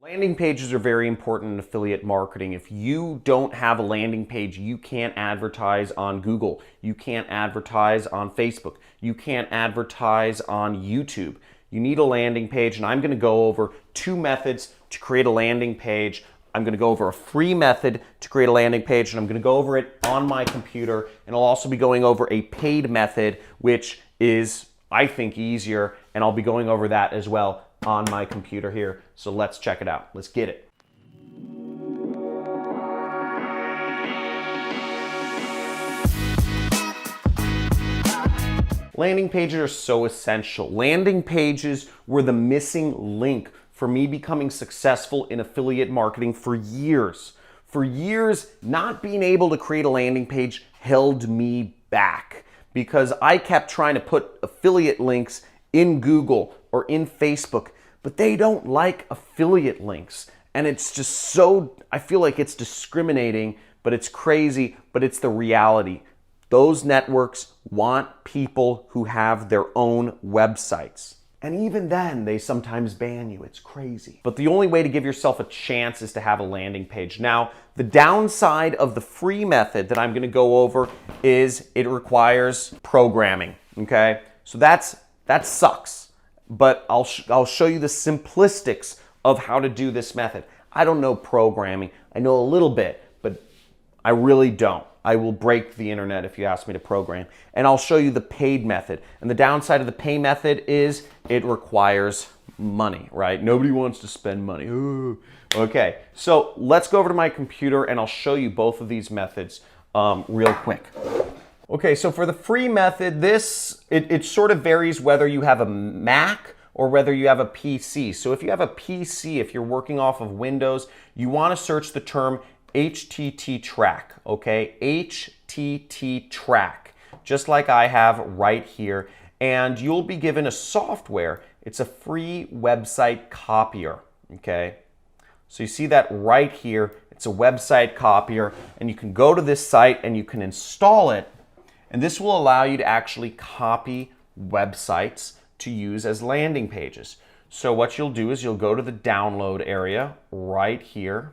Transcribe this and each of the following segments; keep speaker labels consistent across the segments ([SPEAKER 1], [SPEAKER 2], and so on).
[SPEAKER 1] Landing pages are very important in affiliate marketing. If you don't have a landing page, you can't advertise on Google. You can't advertise on Facebook. You can't advertise on YouTube. You need a landing page, and I'm going to go over 2 methods to create a landing page. I'm going to go over a free method to create a landing page, and I'm going to go over it on my computer, and I'll also be going over a paid method, which is, I think, easier, and I'll be going over that as well on my computer here. So let's check it out. Let's get it. Landing pages are so essential. Landing pages were the missing link for me becoming successful in affiliate marketing for years. For years, not being able to create a landing page held me back because I kept trying to put affiliate links in Google or in Facebook, but they don't like affiliate links. And it's just so, I feel like it's discriminating, but it's crazy, but it's the reality. Those networks want people who have their own websites. And even then, they sometimes ban you. It's crazy. But the only way to give yourself a chance is to have a landing page. Now, the downside of the free method that I'm going to go over is it requires programming, okay? So that sucks. But I'll show you the simplistics of how to do this method. I don't know programming. I know a little bit, but I really don't. I will break the internet if you ask me to program. And I'll show you the paid method. And the downside of the pay method is it requires money, right? Nobody wants to spend money. Ooh. Okay, so let's go over to my computer and I'll show you both of these methods real quick. Okay, so for the free method, it sort of varies whether you have a Mac or whether you have a PC. So if you have a PC, if you're working off of Windows, you want to search the term HTT track, okay? HTT track, just like I have right here. And you'll be given a software. It's a free website copier, okay? So you see that right here. It's a website copier, and you can go to this site and you can install it. And this will allow you to actually copy websites to use as landing pages. So what you'll do is you'll go to the download area right here.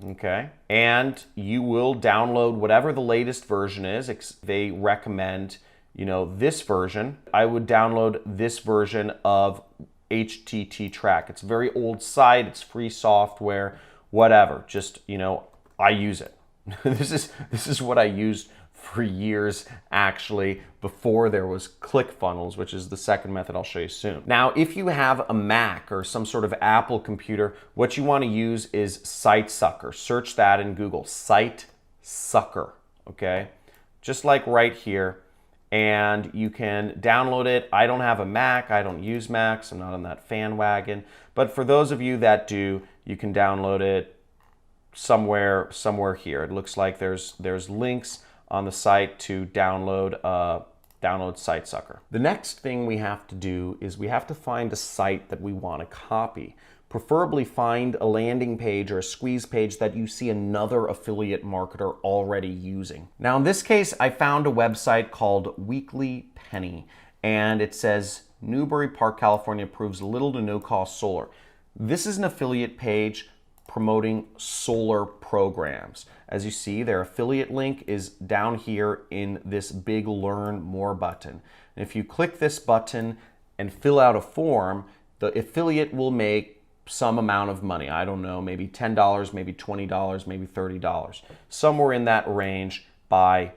[SPEAKER 1] Okay, and you will download whatever the latest version is. They recommend, this version. I would download this version of HTT track. It's a very old site. It's free software, whatever. Just, I use it. This is what I used for years, actually, before there was ClickFunnels, which is the second method I'll show you soon. Now, if you have a Mac or some sort of Apple computer, what you want to use is SiteSucker. Search that in Google, SiteSucker, okay? Just like right here, and you can download it. I don't have a Mac, I don't use Macs, I'm not on that fan wagon, but for those of you that do, you can download it somewhere here. It looks like there's links on the site to download SiteSucker. The next thing we have to do is we have to find a site that we want to copy. Preferably find a landing page or a squeeze page that you see another affiliate marketer already using. Now in this case, I found a website called Weekly Penny, and it says Newbury Park, California approves little to no cost solar. This is an affiliate page promoting solar programs. As you see, their affiliate link is down here in this big Learn More button. And if you click this button and fill out a form, the affiliate will make some amount of money. I don't know, maybe $10, maybe $20, maybe $30. Somewhere in that range by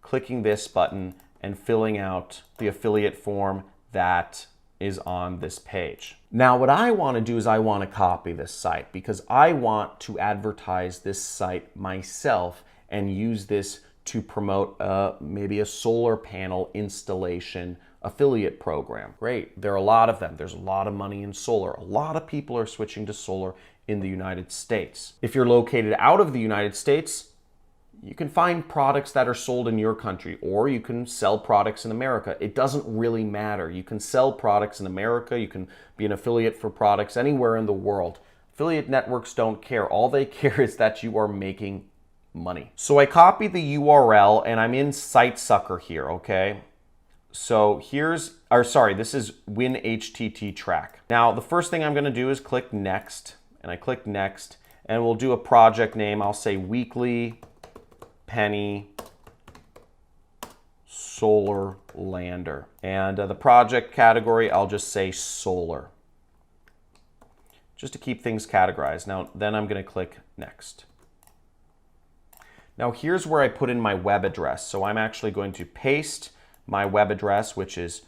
[SPEAKER 1] clicking this button and filling out the affiliate form that is on this page. Now what I want to do is I want to copy this site because I want to advertise this site myself and use this to promote maybe a solar panel installation affiliate program. Great, there are a lot of them. There's a lot of money in solar. A lot of people are switching to solar in the United States. If you're located out of the United States, you can find products that are sold in your country, or you can sell products in America. It doesn't really matter. You can sell products in America. You can be an affiliate for products anywhere in the world. Affiliate networks don't care. All they care is that you are making money. So I copy the URL and I'm in SiteSucker here, okay? So this is WinHTT track. Now the first thing I'm going to do is click next, and I click next, and we'll do a project name. I'll say Weekly Penny Solar Lander. And the project category, I'll just say solar, just to keep things categorized. Now, then I'm going to click next. Now here's where I put in my web address. So I'm actually going to paste my web address, which is,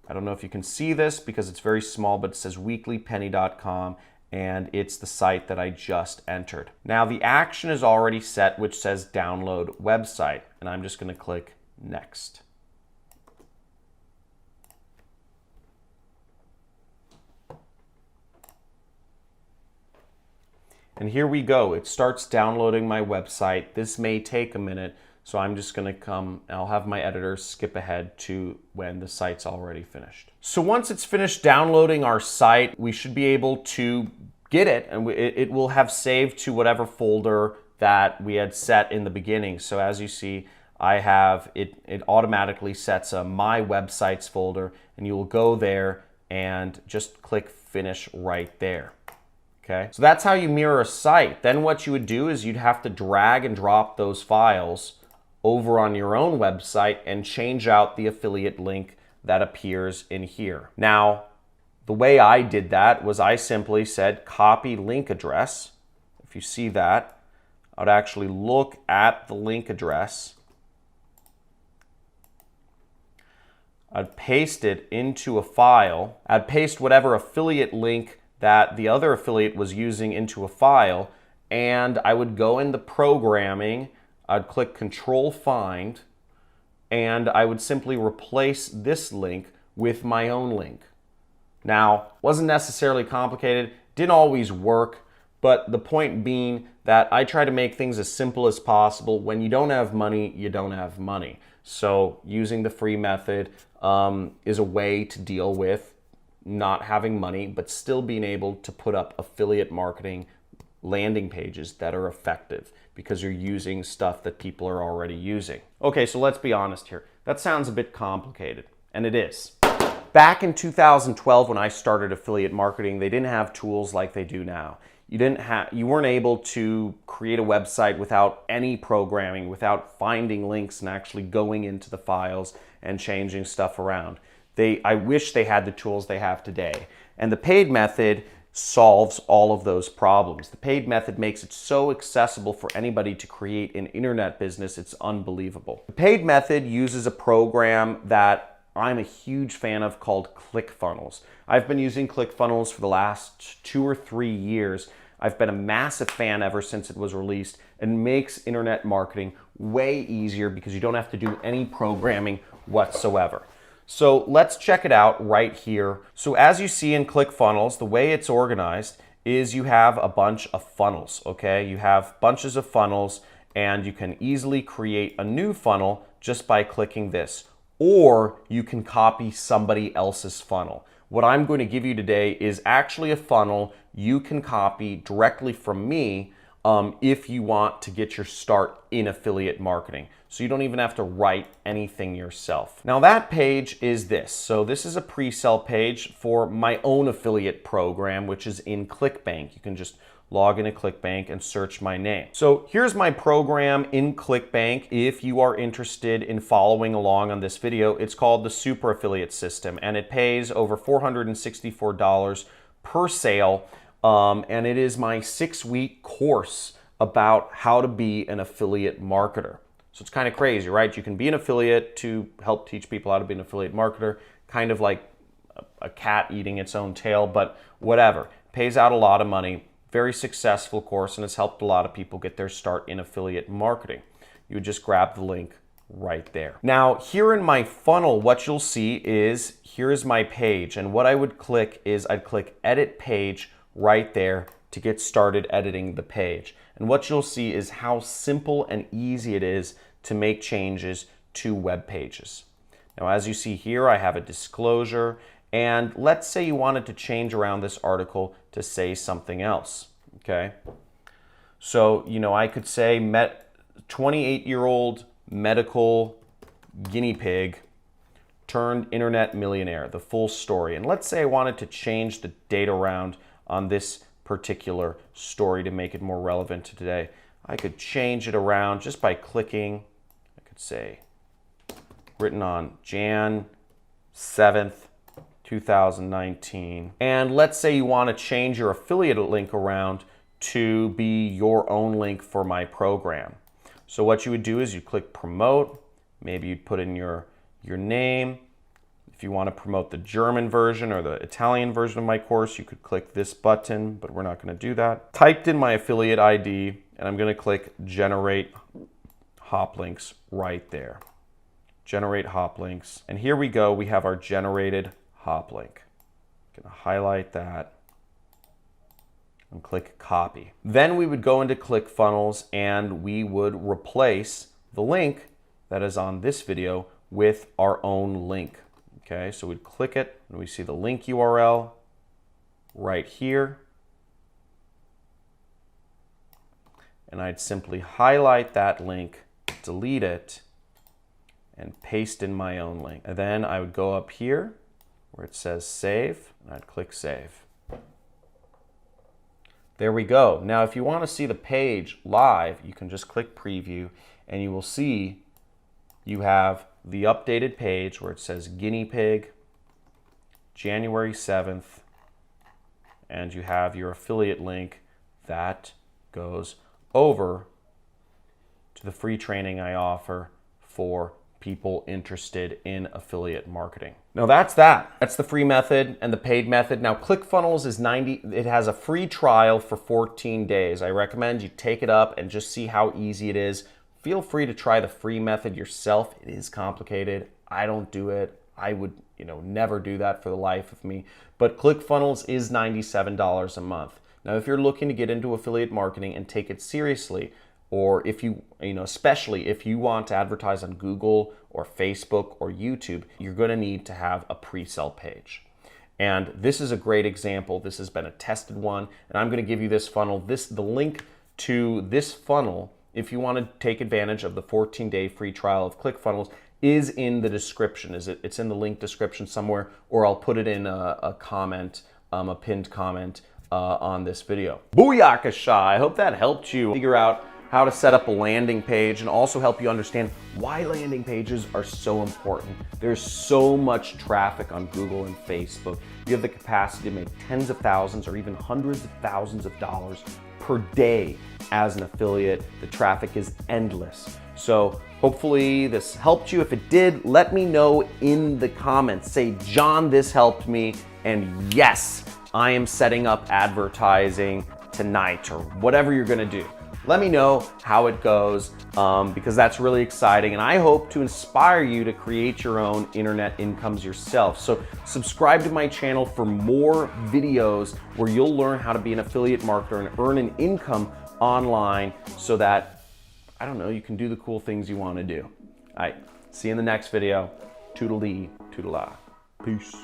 [SPEAKER 1] I don't know if you can see this because it's very small, but it says weeklypenny.com, and it's the site that I just entered. Now the action is already set, which says download website, and I'm just going to click next. And here we go. It starts downloading my website. This may take a minute, so I'm just gonna I'll have my editor skip ahead to when the site's already finished. So once it's finished downloading our site, we should be able to get it, and it will have saved to whatever folder that we had set in the beginning. So as you see, I have, it automatically sets a My Websites folder, and you will go there and just click Finish right there. Okay, so that's how you mirror a site. Then what you would do is you'd have to drag and drop those files over on your own website and change out the affiliate link that appears in here. Now, the way I did that was I simply said copy link address. If you see that, I would actually look at the link address. I'd paste it into a file. I'd paste whatever affiliate link that the other affiliate was using into a file, and I would go in the programming, I'd click Control Find, and I would simply replace this link with my own link. Now, wasn't necessarily complicated, didn't always work, but the point being that I try to make things as simple as possible. When you don't have money, you don't have money. So using the free method is a way to deal with not having money, but still being able to put up affiliate marketing landing pages that are effective because you're using stuff that people are already using. Okay, so let's be honest here. That sounds a bit complicated, and it is. Back in 2012, when I started affiliate marketing, they didn't have tools like they do now. You weren't able to create a website without any programming, without finding links and actually going into the files and changing stuff around. I wish they had the tools they have today. And the paid method solves all of those problems. The paid method makes it so accessible for anybody to create an internet business, it's unbelievable. The paid method uses a program that I'm a huge fan of called ClickFunnels. I've been using ClickFunnels for the last 2 or 3 years. I've been a massive fan ever since it was released, and makes internet marketing way easier because you don't have to do any programming whatsoever. So let's check it out right here. So as you see in ClickFunnels, the way it's organized is you have a bunch of funnels, okay? You have bunches of funnels, and you can easily create a new funnel just by clicking this, or you can copy somebody else's funnel. What I'm going to give you today is actually a funnel you can copy directly from me if you want to get your start in affiliate marketing. So you don't even have to write anything yourself. Now that page is this. So this is a pre-sale page for my own affiliate program, which is in ClickBank. You can just log into ClickBank and search my name. So here's my program in ClickBank. If you are interested in following along on this video, it's called the Super Affiliate System, and it pays over $464 per sale. And it is my 6-week course about how to be an affiliate marketer. So it's kind of crazy, right? You can be an affiliate to help teach people how to be an affiliate marketer, kind of like a cat eating its own tail, but whatever. Pays out a lot of money, very successful course, and has helped a lot of people get their start in affiliate marketing. You would just grab the link right there. Now, here in my funnel, what you'll see is, here is my page, and what I would click is I'd click Edit Page right there to get started editing the page. And what you'll see is how simple and easy it is to make changes to web pages. Now, as you see here, I have a disclosure, and let's say you wanted to change around this article to say something else, okay? So, I could say 28-year-old medical guinea pig turned internet millionaire, the full story. And let's say I wanted to change the date around on this particular story to make it more relevant to today. I could change it around just by clicking. I could say written on Jan 7th, 2019. And let's say you want to change your affiliate link around to be your own link for my program. So what you would do is you click promote. Maybe you'd put in your name. If you want to promote the German version or the Italian version of my course, you could click this button, but we're not going to do that. Typed in my affiliate ID, and I'm going to click generate hop links right there. Generate hop links. And here we go. We have our generated hop link. I'm going to highlight that and click copy. Then we would go into ClickFunnels and we would replace the link that is on this video with our own link. Okay, so we'd click it and we see the link URL right here. And I'd simply highlight that link, delete it, and paste in my own link. And then I would go up here where it says save, and I'd click save. There we go. Now, if you want to see the page live, you can just click preview, and you will see you have the updated page where it says guinea pig, January 7th, and you have your affiliate link that goes over to the free training I offer for people interested in affiliate marketing. Now that's that. That's the free method and the paid method. Now ClickFunnels is it has a free trial for 14 days. I recommend you take it up and just see how easy it is. Feel free to try the free method yourself. It is complicated. I don't do it. I would, never do that for the life of me. But ClickFunnels is $97 a month. Now, if you're looking to get into affiliate marketing and take it seriously, or if especially if you want to advertise on Google or Facebook or YouTube, you're going to need to have a pre-sell page. And this is a great example. This has been a tested one, and I'm going to give you this funnel. The link to this funnel, if you want to take advantage of the 14-day free trial of ClickFunnels, is in the description. It's in the link description somewhere, or I'll put it in a comment, a pinned comment on this video. Booyakasha! I hope that helped you figure out how to set up a landing page and also help you understand why landing pages are so important. There's so much traffic on Google and Facebook. You have the capacity to make tens of thousands or even hundreds of thousands of dollars per day as an affiliate. The traffic is endless. So hopefully this helped you. If it did, let me know in the comments. Say, John, this helped me. And yes, I am setting up advertising tonight or whatever you're gonna do. Let me know how it goes because that's really exciting, and I hope to inspire you to create your own internet incomes yourself. So subscribe to my channel for more videos where you'll learn how to be an affiliate marketer and earn an income online so that, you can do the cool things you want to do. All right, see you in the next video. Toodle-dee, toodle-ah. Peace.